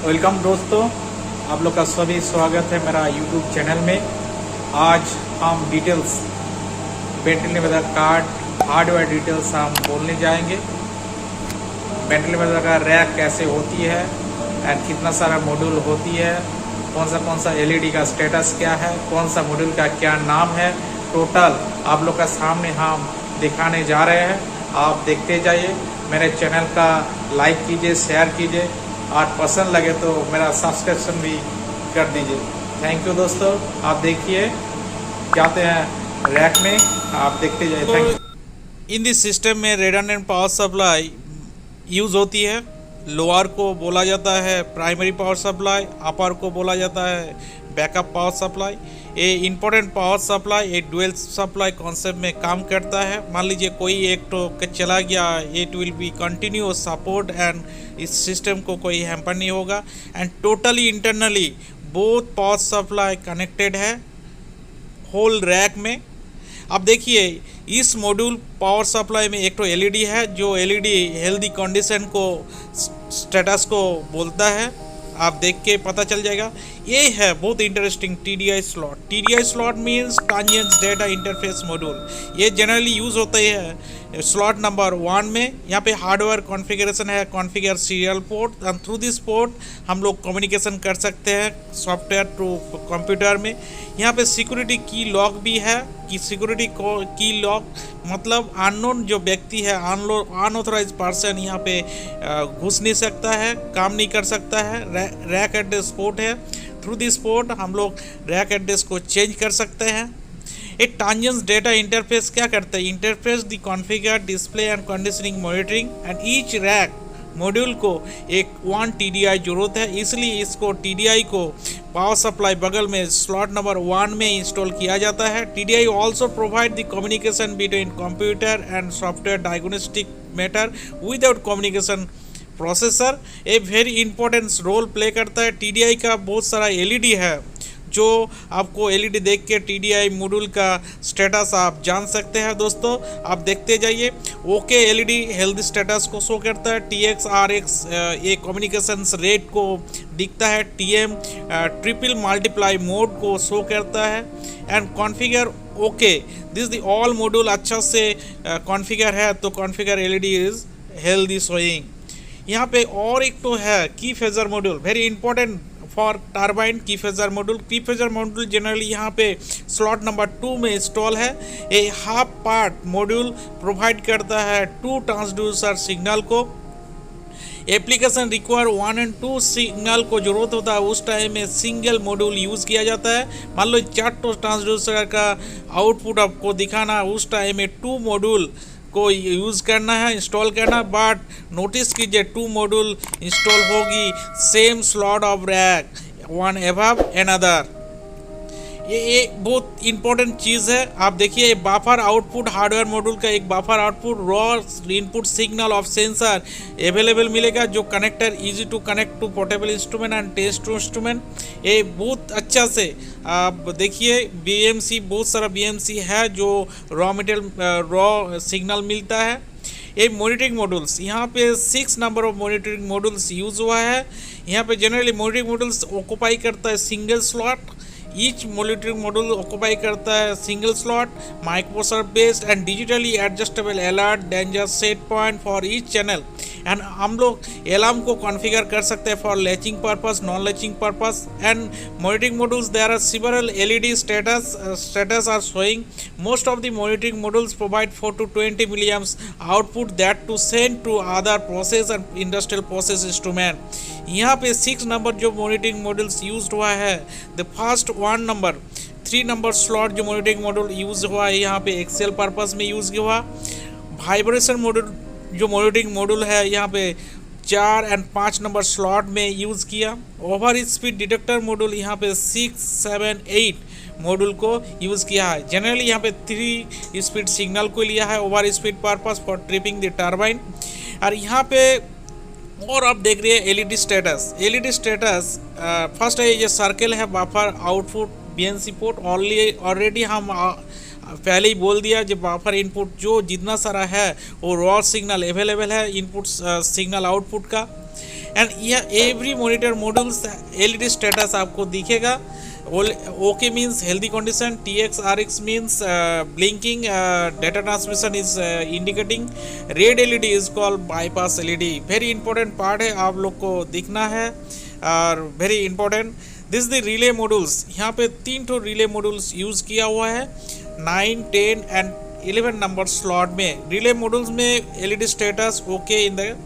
Welcome दोस्तों, आप लोग का सभी स्वागत है मेरा यूट्यूब चैनल में। आज हम डिटेल्स बेंटली वेदर कार्ड हार्डवेयर डिटेल्स हम बोलने जाएंगे। बेंटली वेदर का रैक कैसे होती है एंड कितना सारा मॉड्यूल होती है, कौन सा एलईडी का स्टेटस क्या है, कौन सा मॉड्यूल का क्या नाम है, टोटल आप लोग का सामने हम दिखाने जा रहे हैं। आप देखते जाइए, मेरे चैनल का लाइक कीजिए, शेयर कीजिए और पसंद लगे तो मेरा सब्सक्रिप्शन भी कर दीजिए। थैंक यू दोस्तों। आप देखिए, जाते हैं रैक में, आप देखते जाइए। Thank you. In this system में रेडंडेंट पावर सप्लाई यूज़ होती है। लोअर को बोला जाता है प्राइमरी पावर सप्लाई, अपर को बोला जाता है बैकअप पावर सप्लाई। ये इंपॉर्टेंट पावर सप्लाई एक डुअल सप्लाई कॉन्सेप्ट में काम करता है। मान लीजिए कोई एक तो चला गया, it will be continue support and इस सिस्टम को कोई हैम्पर नहीं होगा। And totally internally both power supply connected है होल रैक में। अब देखिए, इस मॉड्यूल पावर सप्लाई में एक तो एलईडी है, जो एलईडी हेल्दी कंडीशन को स्टेटस को बोलता है। आप देख के पता चल जाएगा। ये है बहुत interesting TDI slot. TDI slot means transient data interface module. ये जनरली यूज़ होता है स्लॉट नंबर 1 में। यहाँ पे हार्डवेयर कॉन्फ़िगरेशन है, configure serial port, and through this port हम लोग कम्युनिकेशन कर सकते हैं सॉफ्टवेयर टू कंप्यूटर में। यहाँ पे सिक्योरिटी की लॉक भी है कि सिक्योरिटी की लॉक मतलब अननोन जो व्यक्ति है, अनऑथराइज पर्सन यहाँ पे घुस नहीं सकता है, काम नहीं कर सकता है। रैक एड्रेस पोर्ट है, थ्रू दिस पोर्ट हम लोग रैक एड्रेस को चेंज कर सकते हैं। एक ट्रांजिएंट डेटा इंटरफेस क्या करता है? Interface the configure display and conditioning monitoring and each rack module को एक 1 TDI जरूरत है, इसलिए इसको TDI को पावर सप्लाई बगल में स्लॉट नंबर 1 में इंस्टॉल किया जाता है। TDI also provide the communication between computer and software diagnostic matter without communication processor. A very important role play करता है। TDI का बहुत सारा एलईडी है, जो आपको एलईडी देख के TDI मॉड्यूल का स्टेटस आप जान सकते हैं। दोस्तों आप देखते जाइए। ओके एलईडी हेल्थ स्टेटस को शो करता है। TX RX ये कम्युनिकेशन रेट को दिखता है। TM ट्रिपल मल्टीप्लाई मोड को शो करता है। And configure okay, this the all module अच्छा से कॉन्फ़िगर है तो configure LED is healthy showing. यहाँ पे और एक तो है की phasor module, very important for turbine की फेजर मॉड्यूल। की फेजर मॉड्यूल जनरली यहाँ पे स्लॉट नंबर 2 में इंस्टॉल है। ए हाफ पार्ट मॉड्यूल प्रोवाइड करता है 2 ट्रांसड्यूसर सिग्नल को। एप्लीकेशन रिक्वायर 1 और 2 सिग्नल को जरूरत होता है, उस टाइम में सिंगल मॉड्यूल यूज़ किया जाता है। मान लो 4 ट्रांसड्यूसर का आउटपुट आपको दिखाना है, उस टाइम में 2 मॉड्यूल को यूज़ करना है, इंस्टॉल करना। बट नोटिस कीजिए 2 मॉड्यूल इंस्टॉल होगी same slot of rack, one above another. ये बहुत इंपॉर्टेंट चीज़ है। आप देखिए बफर आउटपुट, हार्डवेयर मॉड्यूल का एक buffer output raw input signal of sensor available मिलेगा, जो connector easy to connect to portable instrument and test to instrument. ये बहुत अच्छा से आप देखिए BMC, बहुत सारा BMC है जो रॉ मटेरियल रॉ सिग्नल मिलता है। ये मॉनिटरिंग मॉड्यूल्स, यहाँ पे 6 number of monitoring modules use हुआ है। यहाँ पे जनरली मॉनिटरिंग मॉड्यूल्स ऑक्युपाई करता है single slot. Each monitoring module occupy करता है single slot, microprocessor based and digitally adjustable alert danger set point for each channel. And हम लोग अलार्म को कॉन्फ़िगर कर सकते हैं for latching purpose, non latching purpose. And monitoring modules, there are several LED status are showing. Most of the monitoring modules provide 4 to 20 milliamps output that to send to other process and industrial process instrument. यहाँ पे 6 number जो monitoring modules use हुआ है। The first 1 number 3 number slot जो monitoring module use हुआ है, यहाँ पे एक्सेल पर्पस में यूज हुआ। वाइब्रेशन मॉड्यूल जो मॉनिटरिंग मॉड्यूल है, यहाँ पे 4 और 5 नंबर स्लॉट में यूज़ किया। ओवर स्पीड डिटेक्टर मॉड्यूल यहाँ पे 6, 7, 8 मॉड्यूल को यूज़ किया है। जनरली यहाँ पे 3 स्पीड सिग्नल को लिया है over speed purpose for tripping the turbine. और यहाँ पे और आप देख रहे हैं LED status. LED status first है ये सर्कल है buffer output BNC port. Already हम पहले ही बोल दिया जब बफर इनपुट जो जितना सारा है वो रॉ सिग्नल अवेलेबल है इनपुट सिग्नल आउटपुट का। एंड यह every monitor modules LED status आपको दिखेगा। Okay means healthy condition, TX RX means blinking, data transmission is indicating, red LED is called bypass LED. Very important part है, आप लोग को दिखना है और very important. This the relay modules, यहाँ पे 3 ठो रिले मॉड्यूल्स यूज़ किया हुआ है 9, 10 एंड 11 नंबर स्लॉट में। रिले मॉड्यूल्स में LED status okay in the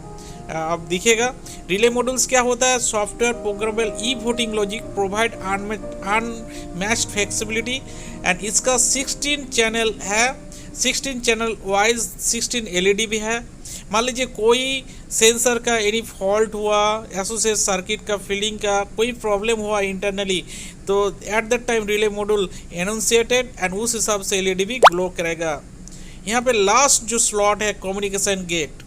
अब दिखेगा। रिले मॉड्यूल्स क्या होता है? Software programmable e voting logic provide unmatched flexibility and इसका 16 चैनल है, 16 चैनल वाइज 16 एलईडी भी है। मान लीजिए कोई सेंसर का एनी फॉल्ट हुआ, एसोसिएट सर्किट का फीलिंग का कोई प्रॉब्लम हुआ इंटरनली, तो at that time relay module annunciated and उस हिसाब से एलईडी भी ग्लो करेगा। यहाँ पे लास्ट जो स्लॉट है कम्युनिकेशन गेट।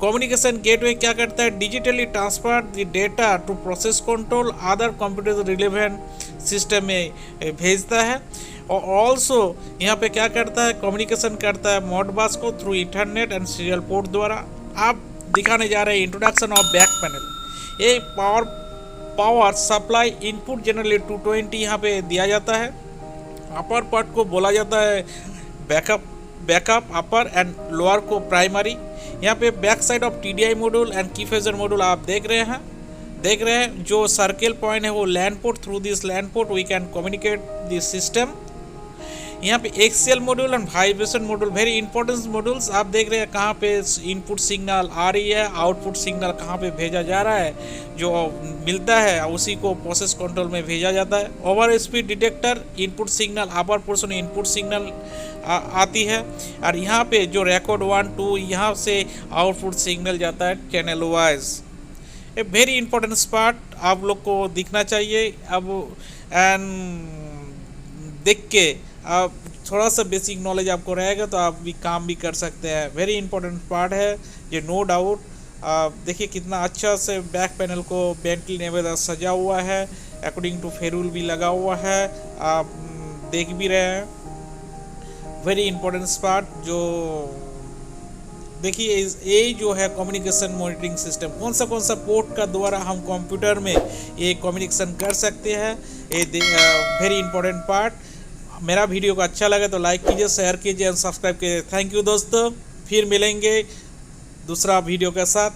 कम्युनिकेशन गेटवे क्या करता है? Digitally transfer the data to process control other computer relevant system में भेजता है। और ऑल्सो यहाँ पे क्या करता है? कम्युनिकेशन करता है मॉडबस को through internet and serial port द्वारा। आप दिखाने जा रहे हैं इंट्रोडक्शन ऑफ बैक पैनल। ये पावर सप्लाई इनपुट जनरली 220 यहाँ पे दिया जाता है। अपर पार्ट को बोला जाता है बैकअप अपर एंड लोअर को प्राइमरी। यहाँ पे back side of TDI module and keyphasor module आप देख रहे हैं। जो सर्किल पॉइंट है वो LAN port, through this LAN port we can communicate this system. यहाँ पे axial module and vibration module, very important modules. आप देख रहे हैं कहाँ पे इनपुट सिग्नल आ रही है, आउटपुट सिग्नल कहाँ पे भेजा जा रहा है, जो मिलता है उसी को प्रोसेस कंट्रोल में भेजा जाता है। Over speed detector, input signal upper portion input signal आती है और यहाँ पे जो रिकॉर्ड 1, 2 यहाँ से आउटपुट सिग्नल जाता है चैनल वाइज। ए वेरी इंपॉर्टेंट पार्ट आप लोग को दिखना चाहिए। अब एंड देख के आप थोड़ा सा बेसिक नॉलेज आपको रहेगा तो आप भी काम भी कर सकते हैं। वेरी इंपॉर्टेंट पार्ट है ये, नो डाउट। देखिए कितना अच्छा से बैक पैनल को बेंटली नेवेदा सजा हुआ है, अकॉर्डिंग टू फेरूल भी लगा हुआ है, आप देख भी रहे हैं। वेरी इंपॉर्टेंट पार्ट जो देखिए ये जो है कम्युनिकेशन मॉनिटरिंग सिस्टम, कौन सा पोर्ट का द्वारा हम कंप्यूटर में ये कम्युनिकेशन कर सकते हैं, ये वेरी इंपॉर्टेंट पार्ट। मेरा वीडियो को अच्छा लगे तो लाइक कीजिए, शेयर कीजिए और सब्सक्राइब कीजिए। थैंक यू दोस्तों, फिर मिलेंगे दूसरा वीडियो के साथ।